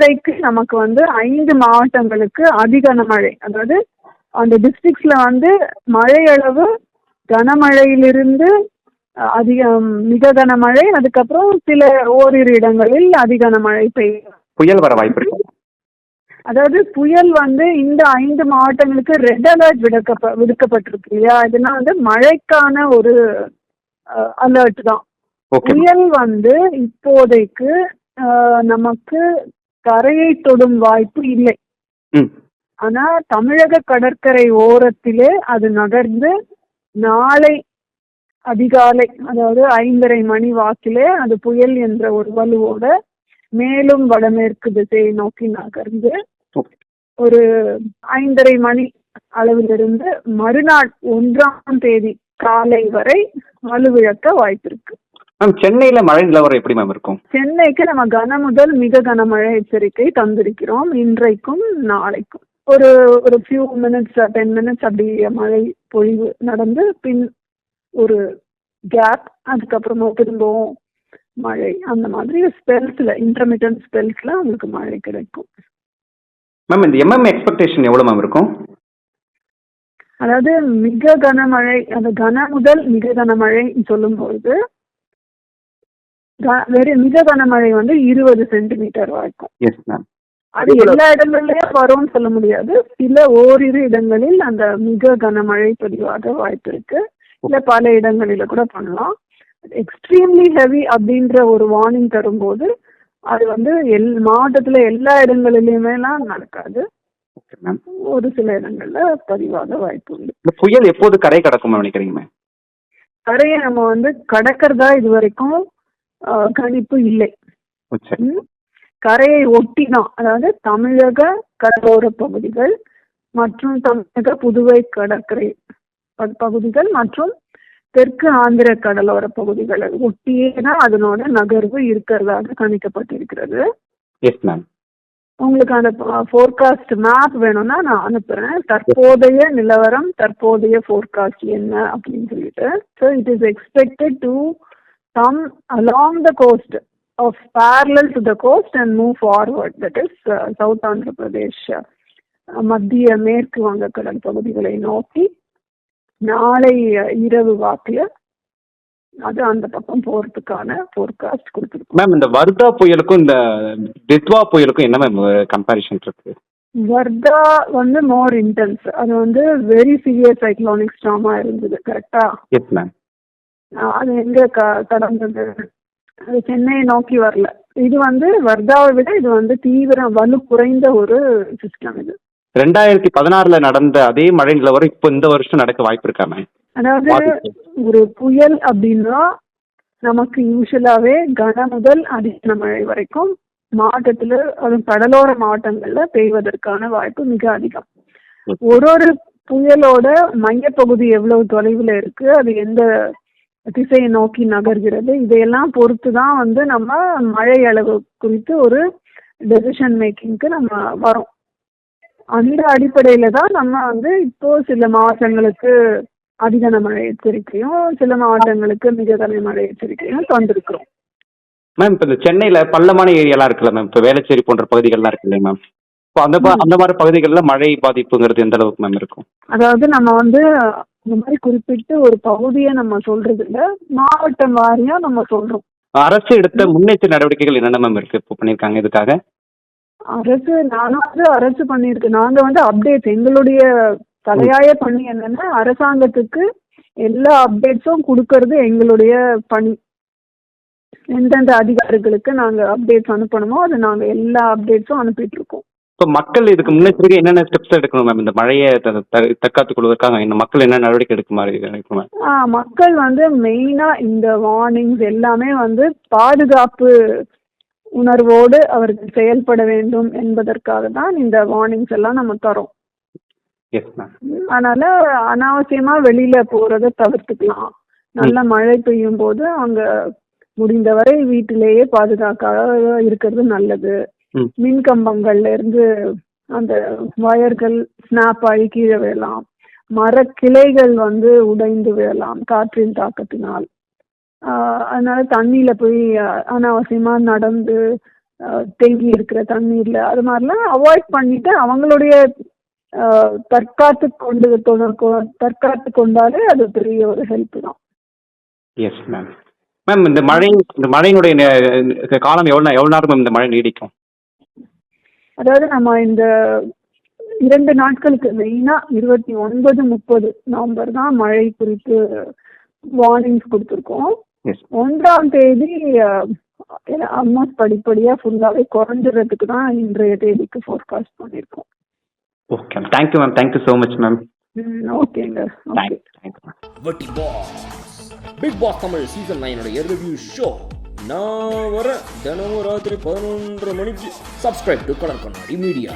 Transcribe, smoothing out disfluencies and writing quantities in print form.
இன்றைக்கு நமக்கு 5 மாவட்டங்களுக்கு அதிகனமழை, அதாவது அந்த டிஸ்ட்ரிக்ட்ஸ்ல மழை அளவு கனமழையிலிருந்து மிக கனமழை, அதுக்கப்புறம் சில ஓரிரு இடங்களில் அதிகனமழை பெய்யும். புயல் வர வாய்ப்பு இருக்கு. அதாவது புயல் இந்த 5 மாவட்டங்களுக்கு ரெட் அலர்ட் விடுக்கப்பட்டிருக்கு இல்லையா, இதெல்லாம் மழைக்கான ஒரு அலர்ட் தான். புயல் இப்போதைக்கு நமக்கு கரையை தொடும் வாய்ப்பு இல்லை. ஆனா தமிழக கடற்கரை ஓரத்திலே அது நகர்ந்து நாளை அதிகாலை, அதாவது 5:30 மணி வாக்கிலே அது புயல் என்ற ஒரு வலுவோட மேலும் வடமேற்கு திசையை நோக்கி நகர்ந்து ஒரு 5:30 மணி அளவிலிருந்து மறுநாள் 1ஆம் தேதி காலை வரை வலுவிழக்க வாய்ப்பு இருக்கு. சென்னையில மழை நிலவரம் எப்படி மேம் இருக்கும்? சென்னைக்கு நம்ம கன முதல் மிக கனமழை எச்சரிக்கை தந்திருக்கிறோம். இன்றைக்கும் நாளைக்கும் ஒரு ஃபியூ மினிட்ஸ் 10 மினிட்ஸ் அப்படி மழை பொழிவு நடந்து பின் ஒரு கேப், அதுக்கப்புறமா திரும்பவும் மழை, அந்த மாதிரி ஸ்பெல்ஸ்ல இன்டர்மிட்டன்ட் ஸ்பெல்ஸ்ல உங்களுக்கு மழை கிடைக்கும். மேம் இந்த எக்ஸ்பெக்டேஷன் எவ்வளவு மேம் இருக்கும்? அதாவது மிக கனமழை, அந்த கன முதல் மிக கனமழை சொல்லும்போது மிக கனமழை 20 சென்டிமீட்டர் வரைக்கும். அது எல்லா இடங்கள்லயும் வரும்னு சொல்ல முடியாது. சில ஓரிரு இடங்களில் அந்த மிக கனமழை பதிவாக வாய்ப்பு இருக்கு. இல்ல பல இடங்களில கூட பண்ணலாம். எக்ஸ்ட்ரீம்லி ஹெவி அப்படின்ற ஒரு வார்னிங் தரும்போது அது மாவட்டத்துல எல்லா இடங்களிலுமே நடக்காது. ஒரு சில இடங்கள்ல பதிவாக வாய்ப்பு உண்டு. புயல் எப்போது கரை கடக்கும் நினைக்கிறீங்க? கரையை நம்ம கடக்கிறதா இது வரைக்கும் கணிப்பு இல்லை. கரையை ஒட்டி தான், அதாவது தமிழக கடலோர பகுதிகள் மற்றும் தமிழக புதுவை கடற்கரை பகுதிகள் மற்றும் தெற்கு ஆந்திர கடலோர பகுதிகளை ஒட்டியே தான் அதனோட நகர்வு இருக்கிறதாக கணிக்கப்பட்டிருக்கிறது. உங்களுக்கு அந்த ஃபோர்காஸ்ட் மேப் வேணும்னா நான் அனுப்புறேன். தற்போதைய நிலவரம், தற்போதைய ஃபோர்காஸ்ட் என்ன அப்படின்னு சொல்லிட்டு. So it is expected to come along the coast of parallel to the coast and move forward, that is South Andhra Pradesh, மத்திய மேற்கு வங்கக்கடல் பகுதிகளை நோக்கி நாளை இரவு வாக்கில் அது அந்த பக்கம் போறதுக்கான ஃபோர்காஸ்ட் கொடுத்துருக்கு. மேம் இந்த வர்தா புயலுக்கும் இந்த டித்வா புயலுக்கும் என்ன மேம் கம்பேரிசன் இருக்கு? வர்தா மோர் இன்டென்ஸ், அது வெரி சிவியர் சைக்ளோனிக் ஸ்டார்மா இருந்தது. கரெக்டா? Yes ma'am. அது எங்க கடந்தது? அது சென்னையை நோக்கி வரல. இது வர்தாவை விட இது தீவிரம் வலு குறைந்த ஒரு சிஸ்டம். இது 2016 நடந்த அதே மழை நிலவரம் இப்போ இந்த வருஷம் நடக்க வாய்ப்பு இருக்காம? அதாவது ஒரு புயல் அப்படின்னா நமக்கு யூஸ்வலாவே கன முதல் அதிக மழை வரைக்கும் மாவட்டத்துல, அது கடலோர மாவட்டங்கள்ல பெய்வதற்கான வாய்ப்பு மிக அதிகம். ஒரு புயலோட மையப்பகுதி எவ்வளவு தொலைவில் இருக்கு, அது எந்த திசையை நோக்கி நகர்கிறது, இதையெல்லாம் பொறுத்து தான் நம்ம மழை அளவு குறித்து ஒரு டெசிஷன் மேக்கிங்க்கு நம்ம வரோம். அந்த அடிப்படையில தான் நம்ம இப்போ சில மாவட்டங்களுக்கு அதிக மழை எச்சரிக்கையும் சில மாவட்டங்களுக்கு மிக கனமழை எச்சரிக்கையும் தந்திருக்கிறோம். மேம் இப்போ இந்த சென்னையில பள்ளமான ஏரியாலாம் இருக்குல்ல மேம், இப்போ வேளச்சேரி போன்ற பகுதிகள்லாம் இருக்கு இல்லையா மேம், இப்போ அந்த மாதிரி பகுதிகளில் மழை பாதிப்புங்கிறது எந்த அளவுக்கு மேம் இருக்கும்? அதாவது நம்ம இந்த மாதிரி குறிப்பிட்டு ஒரு பகுதியை நம்ம சொல்றது இல்ல, மாவட்டம் வாரியா நம்ம சொல்றோம். அரசு எடுத்த முன்னெச்சரிக்கை நடவடிக்கைகள் என்னென்ன மேம் இருக்கு இப்போ பண்ணிருக்காங்க இதுக்காக? நானும் அரசு பண்ணிருக்கு. நாங்க அப்டேட் எங்களுடைய தலையாய பணி என்னன்னா அரசாங்கத்துக்கு எல்லா அப்டேட்ஸும் கொடுக்கறது எங்களுடைய பணி. எந்தெந்த அதிகாரிகளுக்கு நாங்க அப்டேட்ஸ் அனுப்பணுமோ அது நாங்க எல்லா அப்டேட்ஸும் அனுப்பிட்டு இருக்கோம். இப்போ மக்கள் இதுக்கு முன்னெச்சரிக்கை என்னென்ன ஸ்டெப்ஸ் எடுக்கணும் மேம்? இந்த மழையை தற்காத்துக் கொள்வதற்காக இந்த மக்கள் என்ன நடவடிக்கை எடுக்குமாறு? மக்கள் மெயினா இந்த வார்னிங்ஸ் எல்லாமே பாதுகாப்பு உணர்வோடு அவர்கள் செயல்பட வேண்டும் என்பதற்காக தான் இந்த வார்னிங்ஸ் எல்லாம் நம்ம தரோம். அதனால அனாவசியமா வெளியில போறதை தவிர்த்துக்கலாம். நல்ல மழை பெய்யும் போது அங்க முடிந்தவரை வீட்டிலேயே பாதுகாக்காக இருக்கிறது நல்லது. மின் கம்பங்கள்ல இருந்து அந்த வயர்கள் ஸ்னாப் ஆகி கீழே விழலாம், மரக்கிளைகள் உடைந்து விழலாம் காற்றின் தாக்கத்தினால். அதனால தண்ணியில போய் அனாவசியமா நடந்து தேங்கி இருக்கிற தண்ணீர்ல அது மாதிரிலாம் அவாய்ட் பண்ணிட்டு அவங்களுடைய தற்காத்து கொண்டாலே அது பெரிய ஒரு ஹெல்ப் தான். Yes ma'am. மேம் இந்த மழையினுடைய காலம் எவ்வளவு நேரம் இந்த மழை நீடிக்கும்? அதாவது நம்ம இந்த 2 நாட்களுக்கு மெயினா 29, 30 நவம்பர் தான் மழை குறித்து வார்னிங்ஸ் கொடுத்துருக்கோம். 1ஆம் தேதி ஆல்மோஸ்ட் படிப்படியா ஃபுல்லாவே குறைஞ்சிடறதுக்கு தான் இன்றைய தேதிக்கு ஃபோர்காஸ்ட் பண்ணியிருக்கோம். Okay ma'am. Thank you ma'am. Thank you so much ma'am. ஓகேங்க. ஓகே. வெட்டி boss big boss Tamil season 9 review show நான் வர தினமும் ராத்திரி 11:30 மணிக்கு. Subscribe to Kadarkannadi media.